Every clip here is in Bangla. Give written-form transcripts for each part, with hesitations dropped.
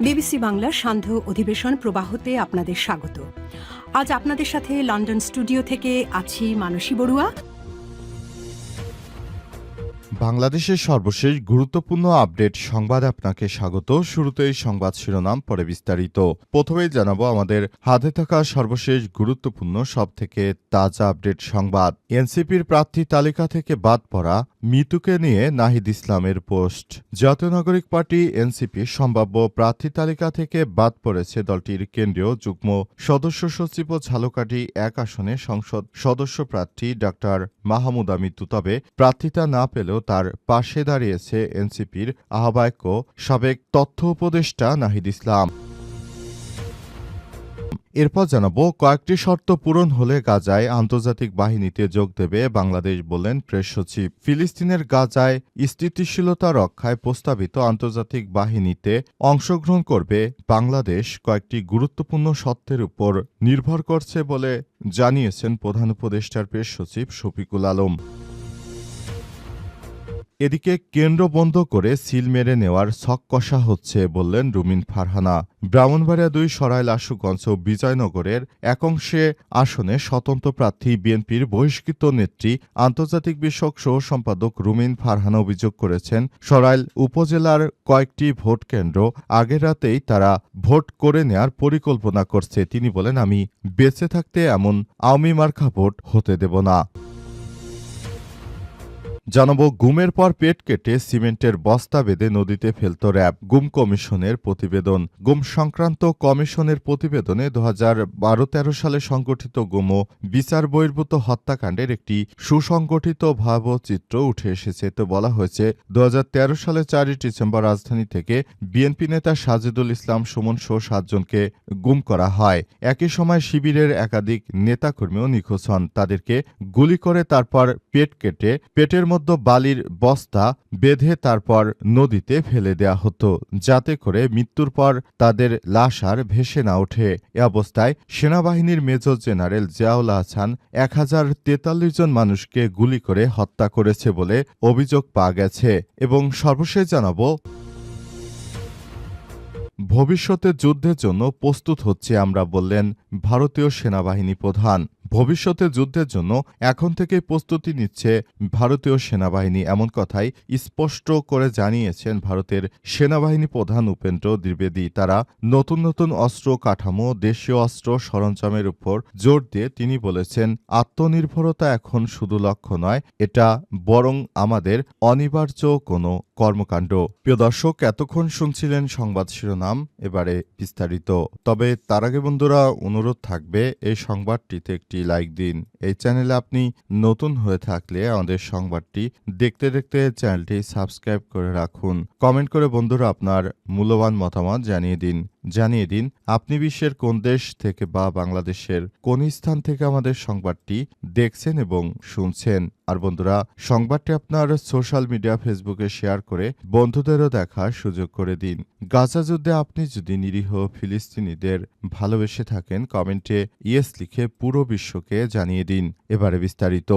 বিবিসি বাংলার সান্ধ্য অধিবেশন প্রবাহতে আপনাদের স্বাগত। আজ আপনাদের সাথে লন্ডন স্টুডিও থেকে আছি মানসী বড়ুয়া। বাংলাদেশের সর্বশেষ গুরুত্বপূর্ণ আপডেট সংবাদে আপনাকে স্বাগত। শুরুতেই সংবাদ শিরোনাম, পরে বিস্তারিত। প্রথমেই জানাবো আমাদের হাতে থাকা সর্বশেষ গুরুত্বপূর্ণ সবথেকে তাজা আপডেট সংবাদ। এনসিপির প্রার্থী তালিকা থেকে বাদ পড়া মিতুকে নিয়ে নাহিদ ইসলামের পোস্ট। জাতীয় নাগরিক পার্টি এনসিপির সম্ভাব্য প্রার্থী তালিকা থেকে বাদ পড়েছে দলটির কেন্দ্রীয় যুগ্ম সদস্য সচিব ও ঝালকাঠি ১ আসনে সংসদ সদস্য প্রার্থী ডাক্তার মাহমুদা মিতু। তবে প্রার্থিতা না পেলেও তার পাশে দাঁড়িয়েছে এনসিপির আহ্বায়ক ও সাবেক তথ্য উপদেষ্টা নাহিদ ইসলাম। এরপর জানাবো, কয়েকটি শর্ত পূরণ হলে গাজায় আন্তর্জাতিক বাহিনীতে যোগ দেবে বাংলাদেশ, বললেন প্রেস সচিব। ফিলিস্তিনের গাজায় স্থিতিশীলতা রক্ষায় প্রস্তাবিত আন্তর্জাতিক বাহিনীতে অংশগ্রহণ করবে বাংলাদেশ কয়েকটি গুরুত্বপূর্ণ শর্তের উপর নির্ভর করছে বলে জানিয়েছেন প্রধান উপদেষ্টার প্রেস সচিব শফিকুল আলম। এদিকে কেন্দ্র বন্ধ করে সিল মেরে নেওয়ার ছক কষা হচ্ছে, বললেন রুমিন ফারহানা। ব্রাহ্মণবাড়িয়া ২, সরাইল, আশুগঞ্জ ও বিজয়নগরের একাংশে আসনে স্বতন্ত্র প্রার্থী বিএনপির বহিষ্কৃত নেত্রী আন্তর্জাতিক বিষয়ক সহ সম্পাদক রুমিন ফারহানা অভিযোগ করেছেন, সরাইল উপজেলার কয়েকটি ভোট কেন্দ্র আগের রাতেই তারা ভোট করে নেয়ার পরিকল্পনা করছে। তিনি বলেন, আমি বেঁচে থাকতে এমন আওয়ামী মার্কা ভোট হতে দেব না। জানাবো, গুমের পর পেট কেটে সিমেন্টের বস্তা বেঁধে নদীতে ফেলত র্যাব। গুম কমিশনের প্রতিবেদন। গুম সংক্রান্ত কমিশনের প্রতিবেদনে ২০১২-১৩ সালে সংগঠিত গুম ও বিচার বহির্ভূত হত্যাকাণ্ডের একটি সুসংগঠিত ভয়াবহ চিত্র উঠে এসেছে। তো বলা হয়েছে, ২০১৩ সালে ৪ ডিসেম্বর রাজধানী থেকে বিএনপি নেতা সাজেদুল ইসলাম সুমন সহ ৭ জনকে গুম করা হয়। একই সময় শিবিরের একাধিক নেতাকর্মীও নিখোঁজ হন। তাদেরকে গুলি করে তারপর পেট কেটে পেটের মধ্যে বালির বস্তা বেঁধে তারপর নদীতে ফেলে দেয়া হতো, যাতে করে মৃত্যুর পর তাদের লাশ আর ভেসে না ওঠে। এ অবস্থায় সেনাবাহিনীর মেজর জেনারেল জিয়াউল আহসান ১০৪৩ জন মানুষকে গুলি করে হত্যা করেছে বলে অভিযোগ পাওয়া গেছে। এবং সর্বশেষ জানাবো, ভবিষ্যতে যুদ্ধের জন্য প্রস্তুত হচ্ছে আমরা, বললেন ভারতীয় সেনাবাহিনী প্রধান। ভবিষ্যতে যুদ্ধের জন্য এখন থেকে প্রস্তুতি নিচ্ছে ভারতীয় সেনাবাহিনী, এমন কথাই স্পষ্ট করে জানিয়েছেন ভারতের সেনাবাহিনী প্রধান উপেন্দ্র দ্বিবেদী। তারা নতুন নতুন অস্ত্র কাঠামো, দেশীয় অস্ত্র সরঞ্জামের উপর জোর দিয়ে তিনি বলেছেন, আত্মনির্ভরতা এখন শুধু লক্ষ্য নয়, এটা বরং আমাদের অনিবার্য কোনো কর্মকাণ্ড। প্রিয় দর্শক, এতক্ষণ শুনছিলেন সংবাদ শিরোনাম, এবারে বিস্তারিত। তবে তার আগে বন্ধুরা, অনুরোধ থাকবে এই সংবাদটিতে একটি লাইক দিন। এই চ্যানেলে আপনি নতুন হয়ে থাকলে আমাদের সংবাদটি দেখতে দেখতে চ্যানেলটি সাবস্ক্রাইব করে রাখুন। কমেন্ট করে বন্ধুরা আপনার মূল্যবান মতামত জানিয়ে দিন আপনি বিশ্বের কোন দেশ থেকে বা বাংলাদেশের কোন স্থান থেকে আমাদের সংবাদটি দেখছেন এবং শুনছেন। আর বন্ধুরা, সংবাদটি আপনার সোশ্যাল মিডিয়া ফেসবুকে শেয়ার করে বন্ধুদেরও দেখার সুযোগ করে দিন। গাজা যুদ্ধে আপনি যদি নিরীহ ফিলিস্তিনিদের ভালোবেসে থাকেন, কমেন্টে ইয়েস লিখে পুরো বিশ্বকে জানিয়ে দিন। এবারে বিস্তারিত।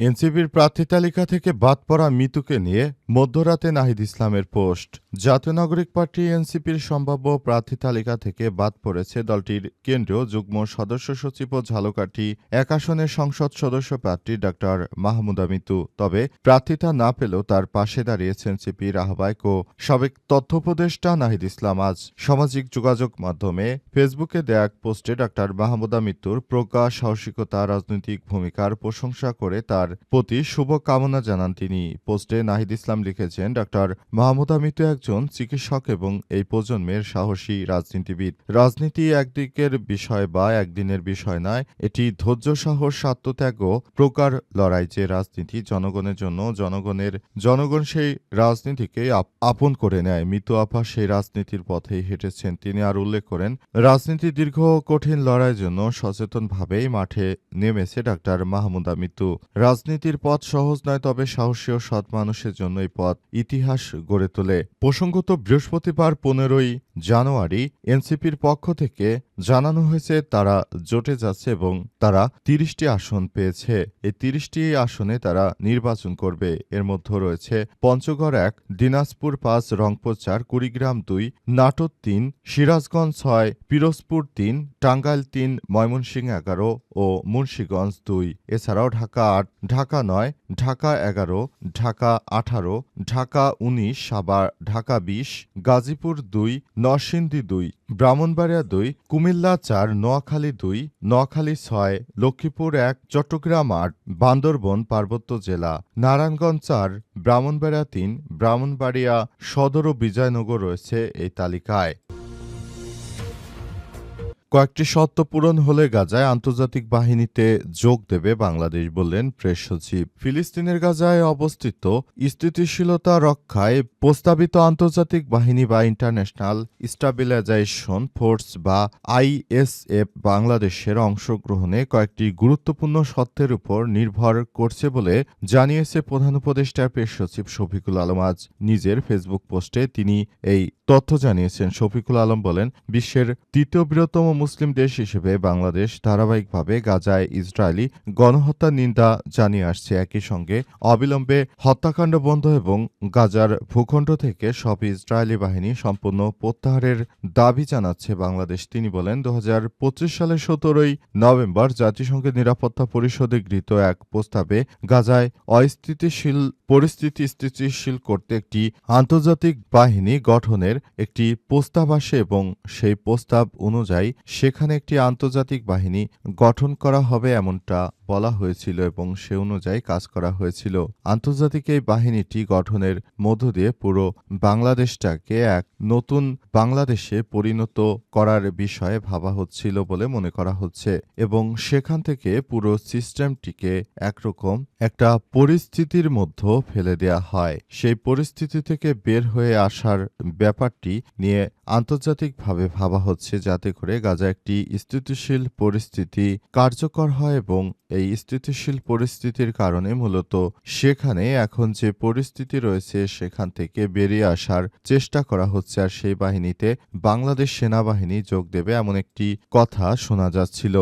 এনসিপির প্রার্থী তালিকা থেকে বাদ পড়া মিতুকে নিয়ে মধ্যরাতে নাহিদ ইসলামের পোস্ট। জাতীয় নাগরিক পার্টি এনসিপির সম্ভাব্য প্রার্থী তালিকা থেকে বাদ পড়েছে দলটির কেন্দ্রীয় যুগ্ম সদস্য সচিব ও ঝালকাঠি ১ আসনের সংসদ সদস্য প্রার্থী ডাক্তার মাহমুদা মিতু। তবে প্রার্থিতা না পেলেও তার পাশে দাঁড়িয়েছে এনসিপির আহ্বায়ক ও সাবেক তথ্য উপদেষ্টা নাহিদ ইসলাম। আজ সামাজিক যোগাযোগ মাধ্যমে ফেসবুকে দেয়া এক পোস্টে ডাক্তার মাহমুদা মিতুর প্রজ্ঞা, সাহসিকতা, রাজনৈতিক ভূমিকার প্রশংসা করে তার প্রতি শুভ কামনা জানান তিনি। পোস্টে নাহিদ ইসলাম লিখেছেন, ডাক্তার মাহমুদা মিতু একজন চিকিৎসক এবং এই প্রজন্মের সাহসী রাজনীতিবিদ। রাজনীতি একদিকের বিষয় বা একদিনের বিষয় নয়, এটি ধৈর্য, সাহস, আত্মত্যাগ ও প্রকার লড়াই। যে রাজনীতি জনগণের জন্য, জনগণ সেই রাজনীতিকে আপন করে নেয়। মিতু আপা সেই রাজনীতির পথেই হেঁটেছেন। তিনি আর উল্লেখ করেন, রাজনীতি দীর্ঘ কঠিন লড়াইয়ের জন্য সচেতনভাবেই মাঠে নেমেছে ডাক্তার মাহমুদা মিতু। রাজনীতির পথ সহজ নয়, তবে সাহসী ও সৎ মানুষের জন্য এই পথ ইতিহাস গড়ে তোলে। প্রসঙ্গত, বৃহস্পতিবার ১৫ই জানুয়ারি এনসিপির পক্ষ থেকে জানানো হয়েছে তারা জোটে যাচ্ছে এবং তারা ৩০টি আসন পেয়েছে। এই ৩০টি আসনে তারা নির্বাচন করবে। এর মধ্যে রয়েছে পঞ্চগড় ১, দিনাজপুর ৫, রংপুর ৪, কুড়িগ্রাম ২, নাটোর ৩, সিরাজগঞ্জ ৬, পিরোজপুর ৩, টাঙ্গাইল ৩, ময়মনসিংহ ১১ ও মুন্সিগঞ্জ ২। এছাড়াও ঢাকা ৮, ঢাকা ৯, ঢাকা ১১, ঢাকা ১৮, ঢাকা ১৯, সাভার, ঢাকা ২০, গাজীপুর ২, নরসিংদী ২, ব্রাহ্মণবাড়িয়া ২, কুমিল্লা ৪, নোয়াখালী ২, নোয়াখালী ৬, লক্ষ্মীপুর ১, চট্টগ্রাম ৮, বান্দরবন পার্বত্য জেলা, নারায়ণগঞ্জ ৪, ব্রাহ্মণবাড়িয়া ৩, ব্রাহ্মণবাড়িয়া সদর ও বিজয়নগর রয়েছে এই তালিকায়। কয়েকটি শর্ত পূরণ হলে গাজায় আন্তর্জাতিক বাহিনীতে যোগ দেবে বাংলাদেশ, বললেন প্রেস সচিব। ফিলিস্তিনের গাজায় অবস্থিত স্থিতিশীলতা রক্ষায় প্রস্তাবিত আন্তর্জাতিক বাহিনী বা ইন্টারন্যাশনাল স্টাবিলাইজেশন ফোর্স বা আইএসএফ বাংলাদেশের অংশগ্রহণে কয়েকটি গুরুত্বপূর্ণ শর্তের উপর নির্ভর করছে বলে জানিয়েছে প্রধান উপদেষ্টার প্রেস সচিব শফিকুল আলম। আজ নিজের ফেসবুক পোস্টে তিনি এই তথ্য জানিয়েছেন। শফিকুল আলম বলেন, বিশ্বের তৃতীয় বৃহত্তম মুসলিম দেশ হিসেবে বাংলাদেশ ধারাবাহিকভাবে গাজায় ইসরায়েলি গণহত্যার নিন্দা জানিয়ে আসছে। একই সঙ্গে অবিলম্বে হত্যাকাণ্ড বন্ধ এবং গাজার ভূখণ্ড থেকে সব ইসরায়েলি বাহিনী সম্পূর্ণ প্রত্যাহারের দাবি জানাচ্ছে বাংলাদেশ। তিনি বলেন, ২০২৫ সালের ১৭ই নভেম্বর জাতিসংঘের নিরাপত্তা পরিষদে গৃহীত এক প্রস্তাবে গাজায় অস্থিতিশীল পরিস্থিতি স্থিতিশীল করতে একটি আন্তর্জাতিক বাহিনী গঠনের একটি প্রস্তাব আসে এবং সেই প্রস্তাব অনুযায়ী সেখানে একটি আন্তর্জাতিক বাহিনী গঠন করা হবে এমনটা বলা হয়েছিল এবং সে অনুযায়ী কাজ করা হয়েছিল। আন্তর্জাতিক এই বাহিনীটি গঠনের মধ্য দিয়ে পুরো বাংলাদেশটাকে এক নতুন বাংলাদেশে পরিণত করার বিষয়ে ভাবা হচ্ছিল বলে মনে করা হচ্ছে এবং সেখান থেকে পুরো সিস্টেমটিকে একরকম একটা পরিস্থিতির মধ্যে ফেলে দেয়া হয়। সেই পরিস্থিতি থেকে বের হয়ে আসার ব্যাপারটি নিয়ে আন্তর্জাতিকভাবে ভাবা হচ্ছে যাতে করে গাজা একটি স্থিতিশীল পরিস্থিতি কার্যকর হয় এবং এই স্থিতিশীল পরিস্থিতির কারণে মূলত সেখানে এখন যে পরিস্থিতি রয়েছে সেখান থেকে বেরিয়ে আসার চেষ্টা করা হচ্ছে। আর সেই বাহিনীতে বাংলাদেশ সেনাবাহিনী যোগ দেবে এমন একটি কথা শোনা যাচ্ছিল।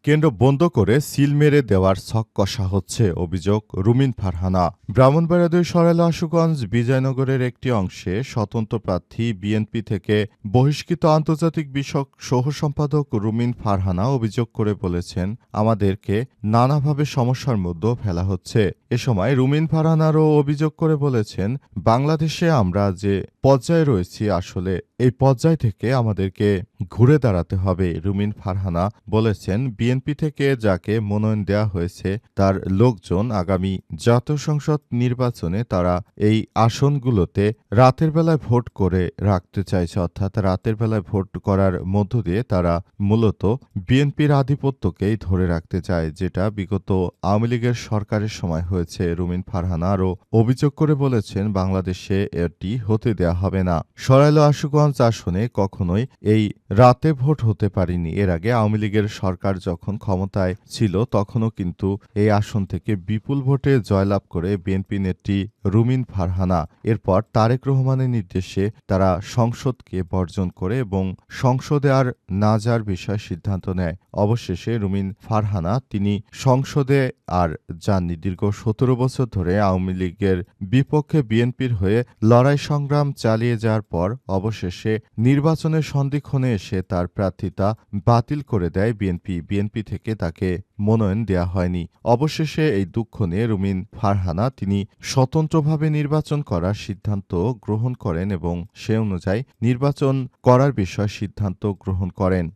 কেন্দ্র বন্ধ করে সিল মেরে দেওয়ার ছক কষা হচ্ছে, অভিযোগ রুমিন ফারহানা। ব্রাহ্মণবাড়িয়া ২ সরাইল আশুগঞ্জ বিজয়নগরের একটি অংশে স্বতন্ত্র প্রার্থী বিএনপি থেকে বহিষ্কৃত আন্তর্জাতিক বিষয়ক সহ সম্পাদক রুমিন ফারহানা অভিযোগ করে বলেছেন, আমাদেরকে নানাভাবে সমস্যার মধ্যে ফেলা হচ্ছে। এ সময় রুমিন ফারহানারও অভিযোগ করে বলেছেন, বাংলাদেশে আমরা যে পর্যায়ে রয়েছি আসলে এই পর্যায় থেকে আমাদেরকে ঘুরে দাঁড়াতে হবে। রুমিন ফারহানা বলেছেন, বিএনপি থেকে যাকে মনোনয়ন দেওয়া হয়েছে তার লোকজন আগামী জাতীয় সংসদ নির্বাচনে তারা এই আসনগুলোতে রাতের বেলায় ভোট করে রাখতে চাইছে, অর্থাৎ রাতের বেলায় ভোট করার মধ্য দিয়ে তারা মূলত বিএনপির আধিপত্যকেই ধরে রাখতে চায়, যেটা বিগত আওয়ামী লীগের সরকারের সময় হয়েছে। রুমিন ফারহানা আরও অভিযোগ করে বলেছেন, বাংলাদেশে এটি হতে দেয়া হবে না। সরাইল আশুগঞ্জ আসনে কখনোই এই রাতে ভোট হতে পারেনি। এর আগে আওয়ামী লীগের সরকার যখন ক্ষমতায় ছিল তখনও কিন্তু এই আসন থেকে বিপুল ভোটে জয়লাভ করে বিএনপি নেত্রী রুমিন ফারহানা এরপর তারেক রহমানের নির্দেশে তারা সংসদকে বর্জন করে এবং সংসদে আর না যাওয়ার বিষয়ে সিদ্ধান্ত নেয়। অবশেষে রুমিন ফারহানা তিনি সংসদে আর যাননি। দীর্ঘ ১৭ বছর ধরে আওয়ামী লীগের বিপক্ষে বিএনপির হয়ে লড়াই সংগ্রাম চালিয়ে যাওয়ার পর অবশেষে নির্বাচনের সন্ধিক্ষণে এসে তার প্রার্থিতা বাতিল করে দেয় বিএনপি। বিএনপি থেকে তাকে মনোনয়ন দেয়া হয়নি। অবশেষে এই দুঃখ নিয়ে রুমিন ফারহানা তিনি স্বতন্ত্রভাবে নির্বাচন করার সিদ্ধান্ত গ্রহণ করেন এবং সে অনুযায়ী নির্বাচন করার বিষয়ে সিদ্ধান্ত গ্রহণ করেন।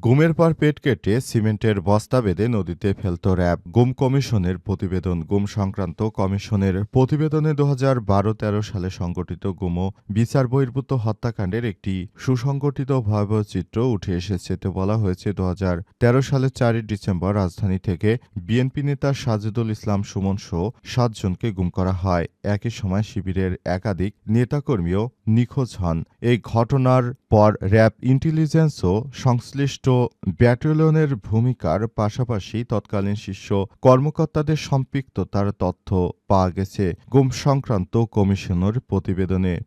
গুমের পর পেট কেটে সিমেন্টের বস্তা বেঁধে নদীতে ফেলত র্যাব। গুম কমিশনের প্রতিবেদন। গুম সংক্রান্ত কমিশনের প্রতিবেদনে ২০১২-১৩ সালে সংগঠিত গুম ও বিচার বহির্ভূত হত্যাকাণ্ডের একটি সুসংগঠিত ভয়াবহ চিত্র উঠে এসেছে। এতে বলা হয়েছে, ২০১৩ সালের ৪ ডিসেম্বর রাজধানী থেকে বিএনপি নেতা সাজেদুল ইসলাম সুমন সহ ৭ জনকে গুম করা হয়। একই সময় শিবিরের একাধিক নেতাকর্মীও নিখোঁজ হন। এই ঘটনার পর র্যাব ইন্টেলিজেন্স ও সংশ্লিষ্ট সংশ্লিষ্ট ব্যাটালিয়নের ভূমিকার পাশাপাশি তৎকালীন শীর্ষ কর্মকর্তাদের সম্পৃক্ততার তথ্য পাওয়া গেছে গুম সংক্রান্ত কমিশনের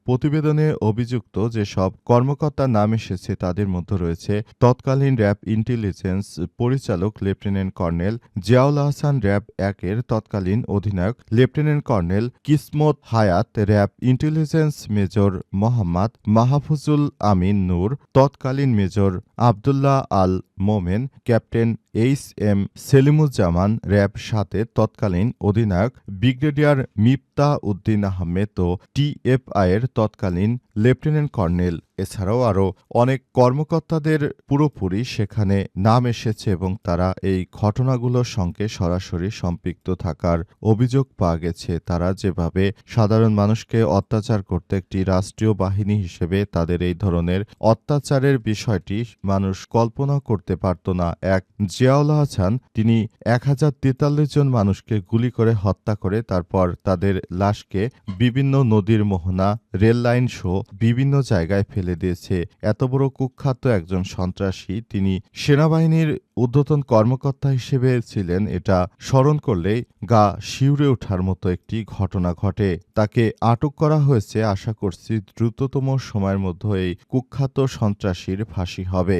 প্রতিবেদনে অভিযুক্ত যেসব কর্মকর্তার নাম এসেছে তাদের মধ্যে রয়েছে তৎকালীন র্যাব ইন্টেলিজেন্স পরিচালক lieutenant colonel Ziaul Ahsan, RAB ১-এর তৎকালীন অধিনায়ক lieutenant colonel Kismat Hayat, RAB intelligence major Mohammad Mahfuzul Amin Noor, তৎকালীন major Abdullah Al Momen, captain H M. Selimuzzaman, RAB ৭-এর তৎকালীন অধিনায়ক ব্রিগেডিয়ার মিফতা উদ্দিন আহমেদ ও টিএফআইয়ের তৎকালীন লেফটেন্যান্ট কর্নেল। এছাড়াও আরও অনেক কর্মকর্তাদের পুরোপুরি সেখানে নাম এসেছে এবং তারা এই ঘটনাগুলোর সঙ্গে সরাসরি সম্পৃক্ত থাকার অভিযোগ পাওয়া গেছে। তারা যেভাবে সাধারণ মানুষকে অত্যাচার করতে একটি রাষ্ট্রীয় বাহিনী হিসেবে তাদের এই ধরনের অত্যাচারের বিষয়টি মানুষ কল্পনা করতে পারত না। এক জিয়াউল আহসান তিনি ১০৪৩ জন মানুষকে গুলি করে হত্যা করে তারপর তাদের লাশকে বিভিন্ন নদীর মোহনা, রেল লাইন সহ বিভিন্ন জায়গায় ফেলে দিয়েছে। এত বড় কুখ্যাত একজন সন্ত্রাসী তিনি সেনাবাহিনীর ঊর্ধ্বতন কর্মকর্তা হিসেবে ছিলেন, এটা স্মরণ করলেই গা শিউরে ওঠার মতো একটি ঘটনা ঘটে। তাকে আটক করা হয়েছে। আশা করছি দ্রুততম সময়ের মধ্যে এই কুখ্যাত সন্ত্রাসীর ফাঁসি হবে।